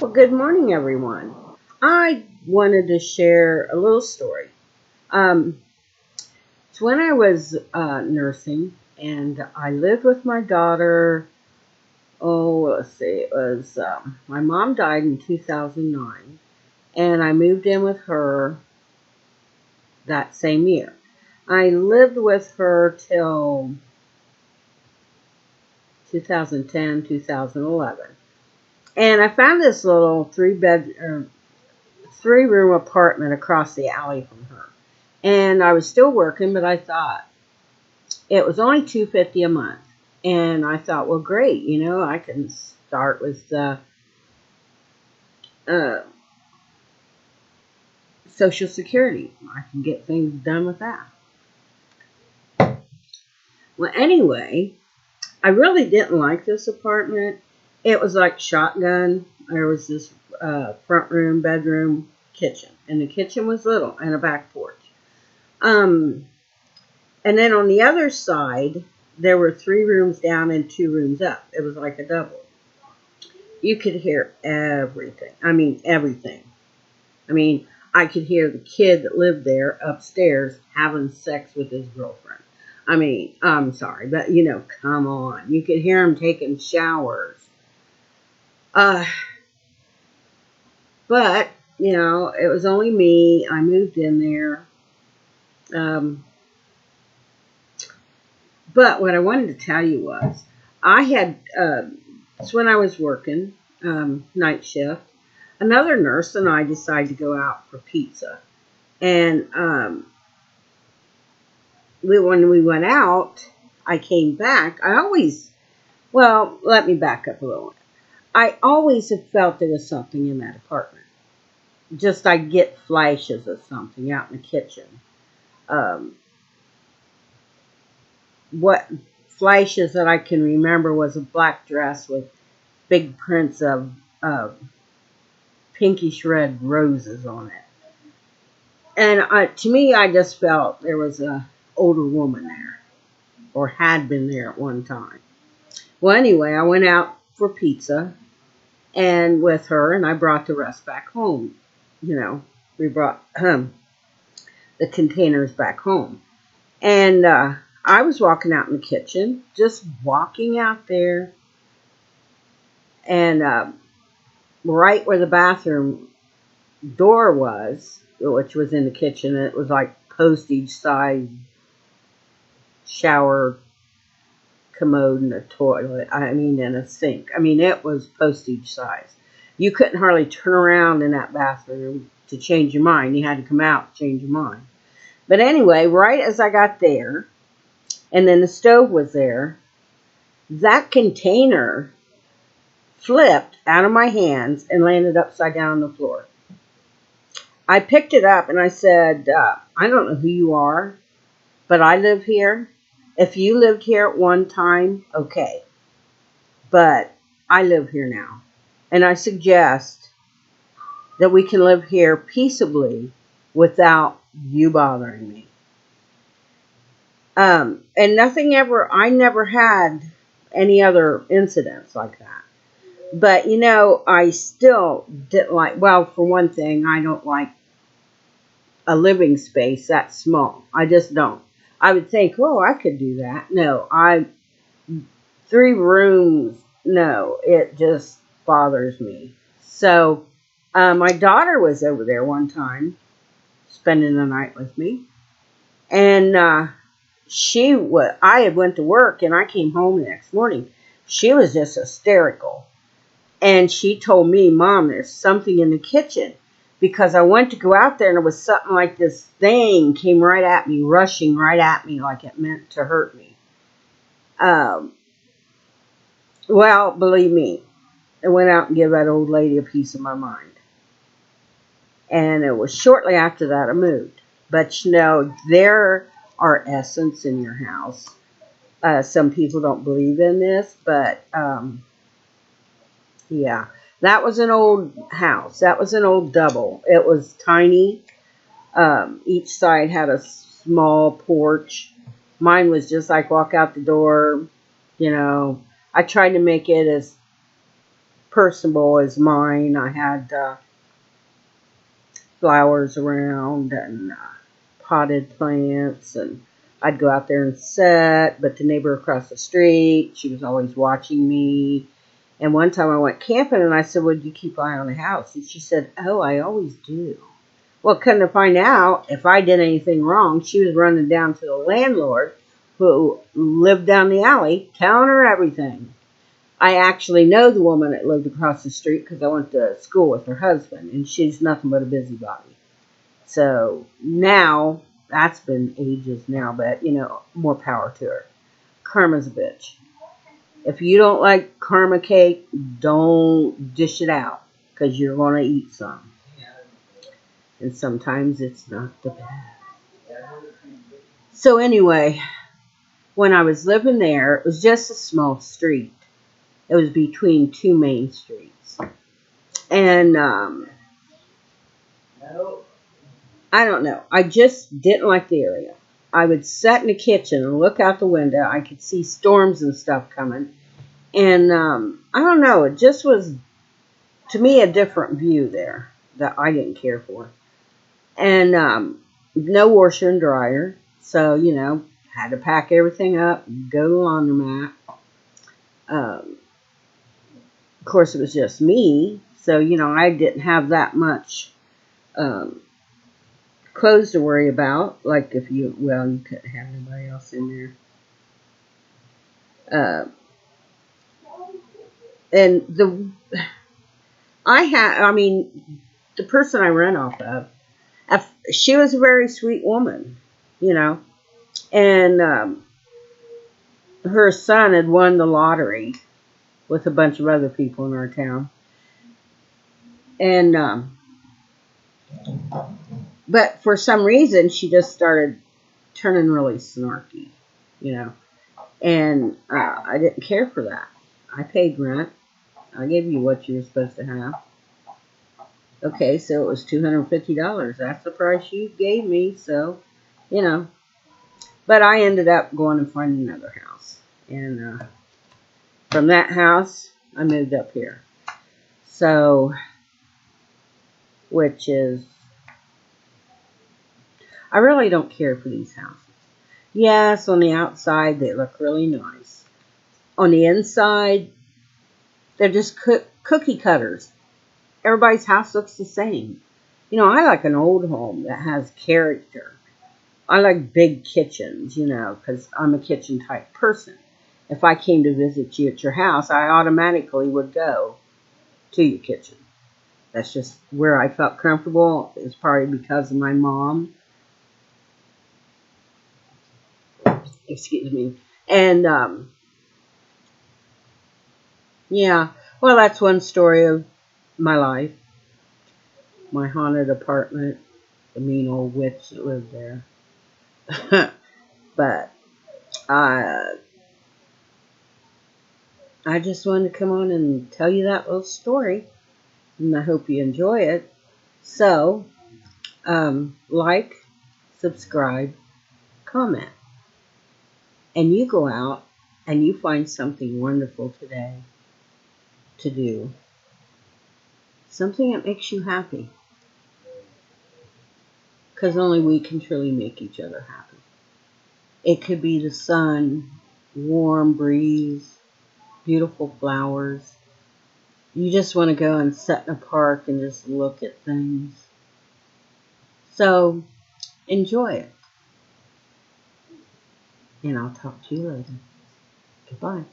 Well, good morning, everyone. I wanted to share a little story. Um, it's when I was nursing, and I lived with my daughter. Oh, let's see, it was my mom died in 2009, and I moved in with her that same year. I lived with her till 2010, 2011, and I found this little three room apartment across the alley from her. And I was still working, but I thought it was only $250 a month. And I thought, well, great, I can start with the uh, Social Security. I can get things done with that. Well, anyway, I really didn't like this apartment. It was like shotgun. There was this front room, bedroom, kitchen, and the kitchen was little and a back porch. Um, And then on the other side, there were three rooms down and two rooms up. It was like a double. You could hear everything. I mean, everything. I mean, I could hear the kid that lived there upstairs having sex with his girlfriend. I mean, I'm sorry, but come on. You could hear him taking showers. Uh, but, it was only me. I moved in there. Um, But what I wanted to tell you was, I had, it's when I was working night shift, another nurse and I decided to go out for pizza. And when we went out, I came back. Let me back up a little. I always have felt there was something in that apartment. Just I get flashes of something out in the kitchen. Um, what flashes that I can remember was a black dress with big prints of pinkish red roses on it. And to me, I just felt there was a older woman there, or had been there at one time. Well, anyway, I went out for pizza and with her, and I brought the rest back home. We brought the containers back home. And I was walking out in the kitchen, just walking out there, and right where the bathroom door was, which was in the kitchen, and it was like postage size shower commode and a toilet. I mean, and a sink. I mean, it was postage size. You couldn't hardly turn around in that bathroom to change your mind. You had to come out to change your mind. But anyway, right as I got there, and then the stove was there, that container flipped out of my hands and landed upside down on the floor. I picked it up and I said, I don't know who you are, but I live here. If you lived here at one time, okay. But I live here now. And I suggest that we can live here peaceably without you bothering me. And I never had any other incidents like that. But, I still didn't like, well, for one thing, I don't like a living space that small. I just don't. I would think, oh, I could do that. No, three rooms, no, it just bothers me. So, my daughter was over there one time, spending the night with me. And, I had went to work and I came home the next morning. She was just hysterical. And she told me, Mom, there's something in the kitchen. Because I went to go out there and it was something like this thing came right at me, rushing right at me like it meant to hurt me. Well, believe me, I went out and gave that old lady a piece of my mind. And it was shortly after that I moved. But there are essence in your house. Some people don't believe in this, but yeah. That was an old house. That was an old double. It was tiny. Each side had a small porch. Mine was just like walk out the door. I tried to make it as personable as mine. I had flowers around and potted plants, and I'd go out there and sit, but the neighbor across the street, she was always watching me. And one time I went camping and I said, "Well, do you keep eye on the house?" And she said, "Oh, I always do." Well, couldn't I find out if I did anything wrong, she was running down to the landlord who lived down the alley, telling her everything. I actually know the woman that lived across the street because I went to school with her husband, and she's nothing but a busybody. So now, that's been ages now, but, more power to her. Karma's a bitch. If you don't like karma cake, don't dish it out because you're going to eat some. And sometimes it's not the best. So anyway, when I was living there, it was just a small street. It was between two main streets. And I don't know. I just didn't like the area. I would sit in the kitchen and look out the window. I could see storms and stuff coming. And I don't know. It just was, to me, a different view there that I didn't care for. And no washer and dryer. So, had to pack everything up, go to the laundromat. Of course, it was just me. So, I didn't have that much clothes to worry about. Like you couldn't have anybody else in there. And the person I rent off of, she was a very sweet woman, and her son had won the lottery with a bunch of other people in our town. And, but for some reason, she just started turning really snarky, and I didn't care for that. I paid rent. I gave you what you were supposed to have. Okay, so it was $250. That's the price you gave me, so, But I ended up going and finding another house. And from that house, I moved up here. So, which is, I really don't care for these houses. Yes, on the outside, they look really nice. On the inside, they're just cookie cutters. Everybody's house looks the same. I like an old home that has character. I like big kitchens, because I'm a kitchen type person. If I came to visit you at your house, I automatically would go to your kitchen. That's just where I felt comfortable. It's probably because of my mom. Excuse me. And, yeah. Well, that's one story of my life. My haunted apartment. The mean old witch that lived there. But, I just wanted to come on and tell you that little story. And I hope you enjoy it. So, like, subscribe, comment. And you go out and you find something wonderful today to do. Something that makes you happy. Because only we can truly make each other happy. It could be the sun, warm breeze, beautiful flowers. You just want to go and sit in a park and just look at things. So, enjoy it. And I'll talk to you later. Goodbye.